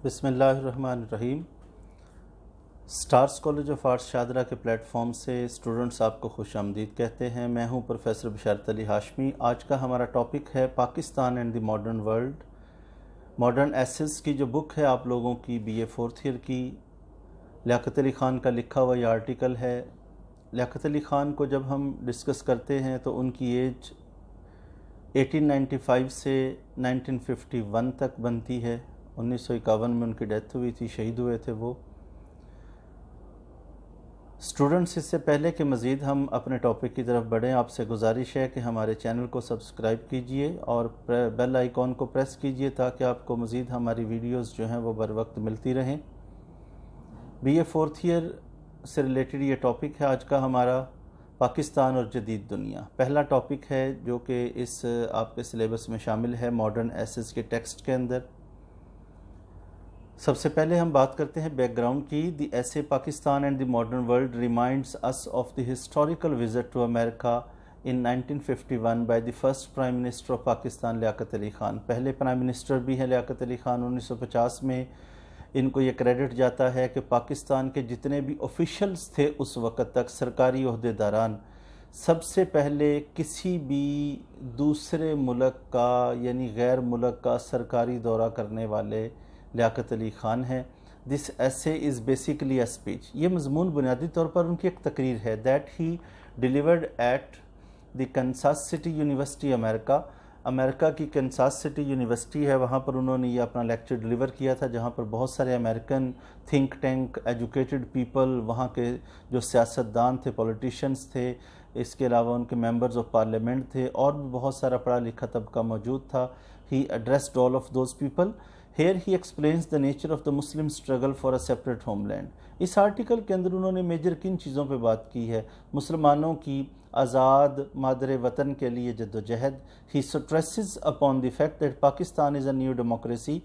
بسم اللہ الرحمن الرحیم۔ Stars college of arts Shahdara کے پلیٹ فارم سے اسٹوڈنٹس آپ کو خوش آمدید کہتے ہیں۔ میں ہوں پروفیسر بشارت علی ہاشمی۔ آج کا ہمارا ٹاپک ہے Pakistan and the modern world. Modern assays کی جو بک ہے آپ لوگوں کی بی اے فورتھ ایئر کی، لیاقت علی خان کا لکھا ہوا یہ آرٹیکل ہے۔ لیاقت علی خان کو جب ہم ڈسکس کرتے ہیں تو ان کی ایج 1895 سے 1951 تک بنتی ہے۔ 1951 میں ان کی ڈیتھ ہوئی تھی، شہید ہوئے تھے وہ۔ اسٹوڈنٹس، اس سے پہلے کہ مزید ہم اپنے ٹاپک کی طرف بڑھیں، آپ سے گزارش ہے کہ ہمارے چینل کو سبسکرائب کیجئے اور بیل آئیکن کو پریس کیجئے تاکہ آپ کو مزید ہماری ویڈیوز جو ہیں وہ بر وقت ملتی رہیں۔ بی اے فورتھ ایئر سے ریلیٹڈ یہ ٹاپک ہے آج کا ہمارا، پاکستان اور جدید دنیا۔ پہلا ٹاپک ہے جو کہ آپ کے سلیبس میں شامل ہے ماڈرن ایسز کے ٹیکسٹ کے اندر۔ سب سے پہلے ہم بات کرتے ہیں بیک گراؤنڈ کی۔ The essay Pakistan and the modern world reminds us of the historical visit to America in 1951 by the first prime minister of Pakistan Liaquat Ali Khan. پہلے پرائم منسٹر بھی ہیں لیاقت علی خان۔ 1950 میں ان کو یہ کریڈٹ جاتا ہے کہ پاکستان کے جتنے بھی آفیشلز تھے اس وقت تک، سرکاری عہدیداران، سب سے پہلے کسی بھی دوسرے ملک کا یعنی غیر ملک کا سرکاری دورہ کرنے والے لیاقت علی خان ہیں۔ دس ایسے از بیسیکلی اے اسپیچ۔ یہ مضمون بنیادی طور پر ان کی ایک تقریر ہے، that he delivered at the Kansas City University America. امریکہ کی کنساس سٹی یونیورسٹی ہے، وہاں پر انہوں نے یہ اپنا لیکچر ڈیلیور کیا تھا، جہاں پر بہت سارے American think tank, educated people, وہاں کے جو سیاستدان تھے، پولیٹیشنز تھے، اس کے علاوہ ان کے ممبرز آف پارلیمنٹ تھے، اور بھی بہت سارا پڑھا لکھا طبقہ موجود تھا۔ He addressed all of those people. Here he explains the nature of the Muslim struggle for a separate homeland۔ اس آرٹیکل کے اندر انہوں نے میجر کن چیزوں پہ بات کی ہے؟ مسلمانوں کی آزاد مادر وطن کے لیے جدوجہد۔ He stresses upon the fact that Pakistan is a new democracy۔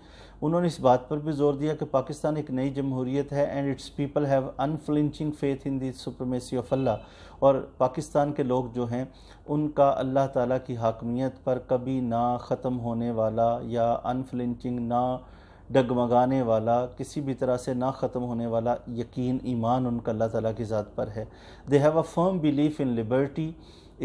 انہوں نے اس بات پر بھی زور دیا کہ پاکستان ایک نئی جمہوریت ہے، and its people have unflinching faith in the supremacy of Allah۔ اور پاکستان کے لوگ جو ہیں ان کا اللہ تعالیٰ کی حاکمیت پر کبھی نہ ختم ہونے والا یا انفلنچنگ، نہ ڈگمگانے والا، کسی بھی طرح سے نہ ختم ہونے والا یقین، ایمان ان کا اللہ تعالیٰ کی ذات پر ہے۔ They have a firm belief in liberty,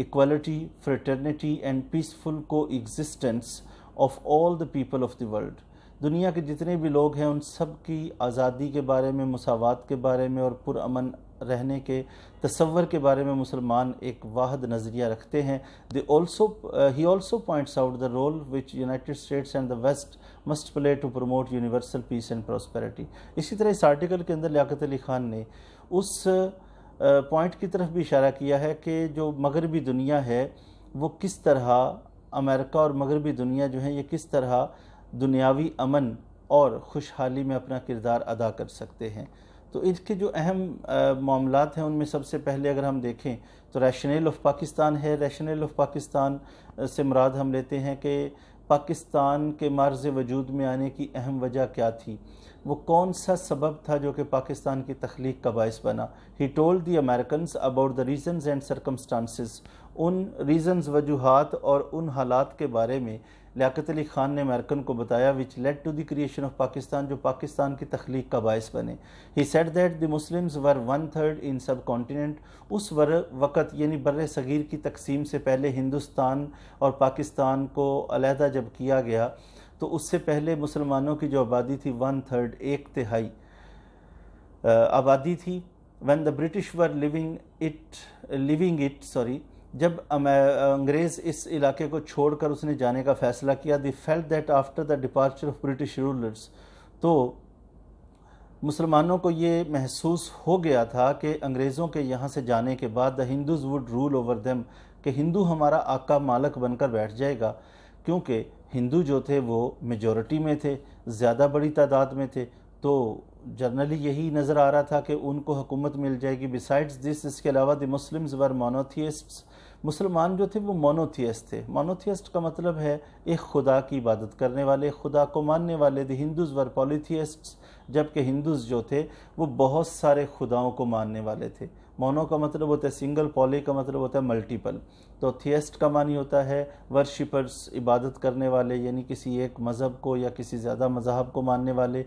equality, fraternity and peaceful coexistence of all the people of the world۔ دنیا کے جتنے بھی لوگ ہیں ان سب کی آزادی کے بارے میں، مساوات کے بارے میں اور پرامن رہنے کے تصور کے بارے میں مسلمان ایک واحد نظریہ رکھتے ہیں۔ He also points out the role which United States and the West must play to promote universal peace and prosperity۔ اسی طرح اس آرٹیکل کے اندر لیاقت علی خان نے اس پوائنٹ کی طرف بھی اشارہ کیا ہے کہ جو مغربی دنیا ہے وہ کس طرح، امریکہ اور مغربی دنیا جو ہیں یہ کس طرح دنیاوی امن اور خوشحالی میں اپنا کردار ادا کر سکتے ہیں۔ تو اس کے جو اہم معاملات ہیں ان میں سب سے پہلے اگر ہم دیکھیں تو ریشنل آف پاکستان ہے۔ ریشنل آف پاکستان سے مراد ہم لیتے ہیں کہ پاکستان کے معرض وجود میں آنے کی اہم وجہ کیا تھی، وہ کون سا سبب تھا جو کہ پاکستان کی تخلیق کا باعث بنا۔ He told the Americans about the reasons and circumstances۔ In reasons, وجوہات اور ان حالات کے بارے میں لیاقت علی خان نے امریکن کو بتایا which led to the creation of Pakistan، جو پاکستان کی تخلیق کا باعث بنے۔ He said that the Muslims were 1/3 in subcontinent۔ اس وقت یعنی بر صغیر کی تقسیم سے پہلے ہندوستان اور پاکستان کو علیحدہ جب کیا گیا تو اس سے پہلے مسلمانوں کی جو آبادی تھی 1/3، 1/3 آبادی تھی۔ When the British were leaving it، جب انگریز اس علاقے کو چھوڑ کر اس نے جانے کا فیصلہ کیا، they felt that after the departure of British rulers، تو مسلمانوں کو یہ محسوس ہو گیا تھا کہ انگریزوں کے یہاں سے جانے کے بعد the Hindus would rule over them، کہ ہندو ہمارا آقا مالک بن کر بیٹھ جائے گا، کیونکہ ہندو جو تھے وہ میجورٹی میں تھے، زیادہ بڑی تعداد میں تھے، تو جنرلی یہی نظر آ رہا تھا کہ ان کو حکومت مل جائے گی۔ besides this، اس کے علاوہ the Muslims were monotheists، مسلمان جو تھے وہ مونوتھیسٹ تھے۔ مونوتھیسٹ کا مطلب ہے ایک خدا کی عبادت کرنے والے، خدا کو ماننے والے۔ دی ہندوز ور پولیتھیسٹس، جبکہ ہندوز جو تھے وہ بہت سارے خداؤں کو ماننے والے تھے۔ مونو کا مطلب ہوتا ہے سنگل، پولی کا مطلب ہوتا ہے ملٹیپل. تو تھیسٹ کا معنی ہوتا ہے ورشپرز، عبادت کرنے والے، یعنی کسی ایک مذہب کو یا کسی زیادہ مذاہب کو ماننے والے.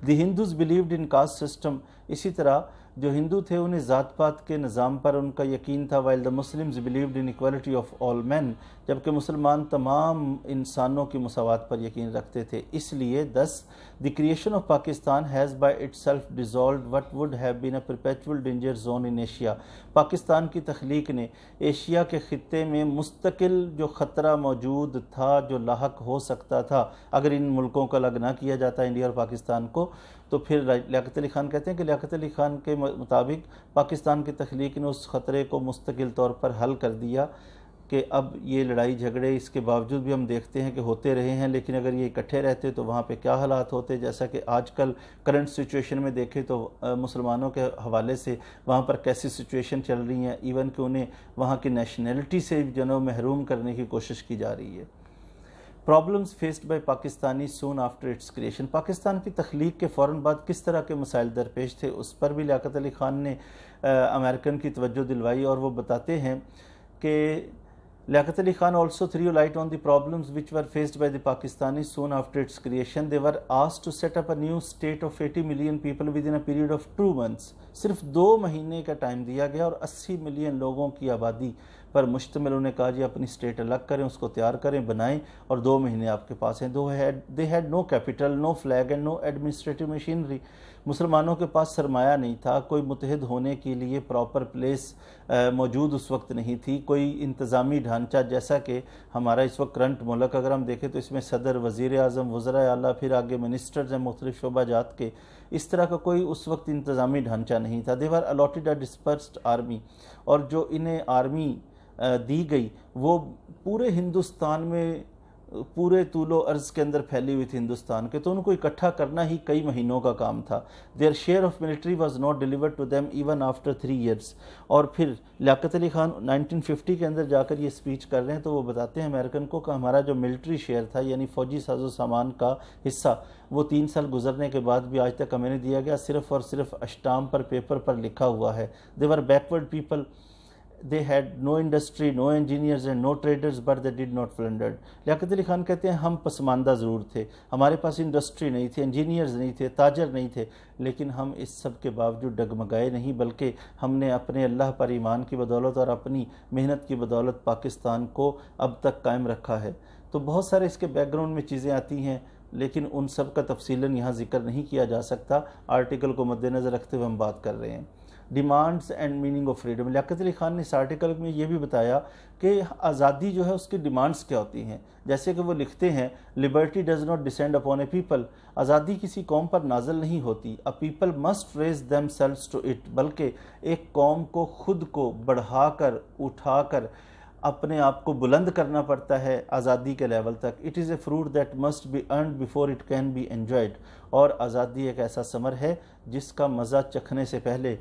The Hindus believed in caste system, اسی طرح جو ہندو تھے انہیں ذات پات کے نظام پر ان کا یقین تھا. While the Muslims believed in equality of all men, جبکہ مسلمان تمام انسانوں کی مساوات پر یقین رکھتے تھے. اس لیے thus the creation of Pakistan has by itself dissolved what would have been a perpetual danger zone in Asia. Pakistan کی تخلیق نے ایشیا کے خطے میں مستقل جو خطرہ موجود تھا، جو لاحق ہو سکتا تھا اگر ان ملکوں کو الگ نہ کیا جاتا انڈیا اور پاکستان کو، تو پھر لیاقت علی خان کہتے ہیں کہ لیاقت علی خان کے مطابق پاکستان کی تخلیق نے اس خطرے کو مستقل طور پر حل کر دیا کہ اب یہ لڑائی جھگڑے اس کے باوجود بھی ہم دیکھتے ہیں کہ ہوتے رہے ہیں، لیکن اگر یہ اکٹھے رہتے تو وہاں پہ کیا حالات ہوتے. جیسا کہ آج کل کرنٹ سچویشن میں دیکھیں تو مسلمانوں کے حوالے سے وہاں پر کیسی سچویشن چل رہی ہیں، ایون کہ انہیں وہاں کی نیشنلٹی سے محروم کرنے کی کوشش کی جا رہی ہے. Problems faced by Pakistani soon after its creation, Pakistan کی تخلیق کے فوراً بعد کس طرح کے مسائل درپیش تھے، اس پر بھی لیاقت علی خان نے امریکن کی توجہ دلوائی. اور وہ بتاتے ہیں کہ لیاقت Ali Khan also threw light on the problems which were faced by the Pakistanis soon after its creation. They were asked to set up a new state of 80 million people within a period of 2 months. صرف 2 مہینے کا time دیا گیا اور 80 million لوگوں کی آبادی پر مشتمل. انہیں کہا جی اپنی اسٹیٹ الگ کریں، اس کو تیار کریں، بنائیں، اور 2 مہینے آپ کے پاس ہیں. They had no capital, no flag and no administrative machinery. مسلمانوں کے پاس سرمایہ نہیں تھا، کوئی متحد ہونے کے لیے پراپر پلیس موجود اس وقت نہیں تھی، کوئی انتظامی ڈھانچہ جیسا کہ ہمارا اس وقت کرنٹ ملک اگر ہم دیکھیں تو اس میں صدر، وزیر اعظم، وزراء اعلیٰ، پھر آگے منسٹرز ہیں مختلف شعبہ جات کے، اس طرح کا کوئی اس وقت انتظامی ڈھانچہ نہیں تھا. They were allotted a dispersed army، اور جو انہیں آرمی دی گئی وہ پورے ہندوستان میں، پورے طول و عرض کے اندر پھیلی ہوئی تھی ہندوستان کے، تو ان کو اکٹھا کرنا ہی کئی مہینوں کا کام تھا. Their share of military was not delivered to them even after 3 years. اور پھر لیاقت علی خان 1950 کے اندر جا کر یہ سپیچ کر رہے ہیں تو وہ بتاتے ہیں امریکن کو کہ ہمارا جو ملٹری شیئر تھا، یعنی فوجی ساز و سامان کا حصہ، وہ 3 سال گزرنے کے بعد بھی آج تک ہمیں نہیں دیا گیا، صرف اور صرف اسٹامپ پر، پیپر پر لکھا ہوا ہے. They were backward people. They had no industry, no engineers and no traders, but they did not plunder. لیاقت علی خان کہتے ہیں ہم پسماندہ ضرور تھے، ہمارے پاس انڈسٹری نہیں تھی، انجینئرز نہیں تھے، تاجر نہیں تھے، لیکن ہم اس سب کے باوجود ڈگمگائے نہیں، بلکہ ہم نے اپنے اللہ پر ایمان کی بدولت اور اپنی محنت کی بدولت پاکستان کو اب تک قائم رکھا ہے. تو بہت سارے اس کے بیک گراؤنڈ میں چیزیں آتی ہیں، لیکن ان سب کا تفصیلاً یہاں ذکر نہیں کیا جا سکتا. آرٹیکل کو مد نظر رکھتے ہوئے ہم بات کر رہے ہیں. Demands and meaning of freedom, Liaquat Ali Khan نے اس آرٹیکل میں یہ بھی بتایا کہ آزادی جو ہے اس کی ڈیمانڈز کیا ہوتی ہیں. جیسے کہ وہ لکھتے ہیں liberty does not descend upon a people, آزادی کسی قوم پر نازل نہیں ہوتی. A people must raise themselves to it, بلکہ ایک قوم کو خود کو بڑھا کر، اٹھا کر اپنے آپ کو بلند کرنا پڑتا ہے آزادی کے لیول تک. It is a fruit that must be earned before it can be enjoyed, اور آزادی ایک ایسا ثمر ہے جس کا مزہ چکھنے سے پہلے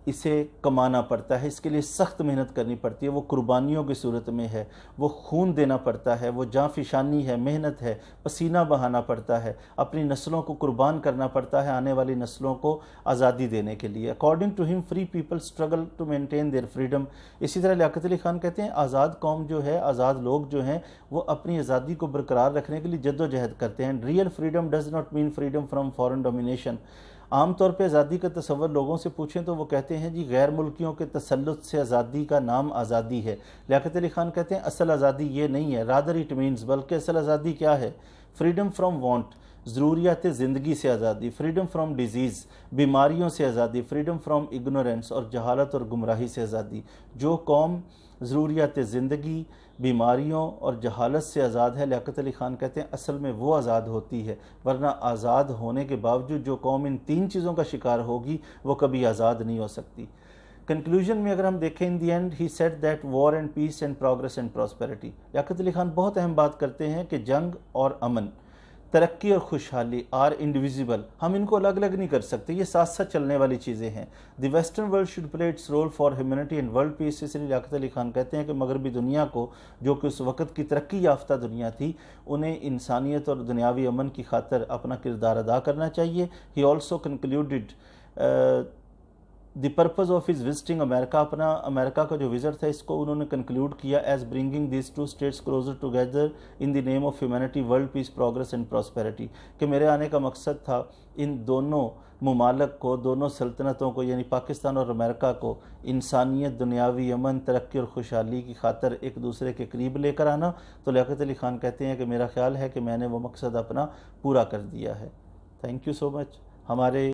اسے کمانا پڑتا ہے، اس کے لیے سخت محنت کرنی پڑتی ہے، وہ قربانیوں کی صورت میں ہے، وہ خون دینا پڑتا ہے، وہ جاں فشانی ہے، محنت ہے، پسینہ بہانا پڑتا ہے، اپنی نسلوں کو قربان کرنا پڑتا ہے آنے والی نسلوں کو آزادی دینے کے لیے. According to him free people struggle to maintain their freedom. اسی طرح لیاقت علی خان کہتے ہیں آزاد قوم جو ہے، آزاد لوگ جو ہیں، وہ اپنی آزادی کو برقرار رکھنے کے لیے جد و جہد کرتے ہیں. Real freedom does not mean freedom from foreign domination. عام طور پہ آزادی کا تصور لوگوں سے پوچھیں تو وہ کہتے ہیں جی غیر ملکیوں کے تسلط سے آزادی کا نام آزادی ہے. لیاقت علی خان کہتے ہیں اصل آزادی یہ نہیں ہے، رادر اٹ مینز، بلکہ اصل آزادی کیا ہے؟ فریڈم فرام وانٹ، ضروریات زندگی سے آزادی، فریڈم فرام ڈیزیز، بیماریوں سے آزادی، فریڈم فرام اگنورنس اور جہالت اور گمراہی سے آزادی. جو قوم ضروریات زندگی، بیماریوں اور جہالت سے آزاد ہے، لیاقت علی خان کہتے ہیں اصل میں وہ آزاد ہوتی ہے، ورنہ آزاد ہونے کے باوجود جو قوم ان 3 چیزوں کا شکار ہوگی وہ کبھی آزاد نہیں ہو سکتی. کنکلوژن میں اگر ہم دیکھیں in the end he said that war and peace and progress and prosperity. Liaquat Ali Khan بہت اہم بات کرتے ہیں کہ جنگ اور امن، ترقی اور خوشحالی آر انڈیویزیبل، ہم ان کو الگ الگ نہیں کر سکتے، یہ ساتھ ساتھ چلنے والی چیزیں ہیں. The western world should play its role for humanity and world peace. اس لیے لیاقت علی خان کہتے ہیں کہ مغربی دنیا کو، جو کہ اس وقت کی ترقی یافتہ دنیا تھی، انہیں انسانیت اور دنیاوی امن کی خاطر اپنا کردار ادا کرنا چاہیے. He also concluded the purpose of his visiting America, اپنا امریکہ کا جو وزٹ تھا اس کو انہوں نے کنکلوڈ کیا as bringing these two states closer together in the name of humanity, world peace, progress and prosperity, کہ میرے آنے کا مقصد تھا ان دونوں ممالک کو، دونوں سلطنتوں کو یعنی پاکستان اور امریکہ کو انسانیت، دنیاوی امن، ترقی اور خوشحالی کی خاطر ایک دوسرے کے قریب لے کر آنا۔ تو لیاقت علی خان کہتے ہیں کہ میرا خیال ہے کہ میں نے وہ مقصد اپنا پورا کر دیا ہے۔ تھینک یو سو مچ۔ ہمارے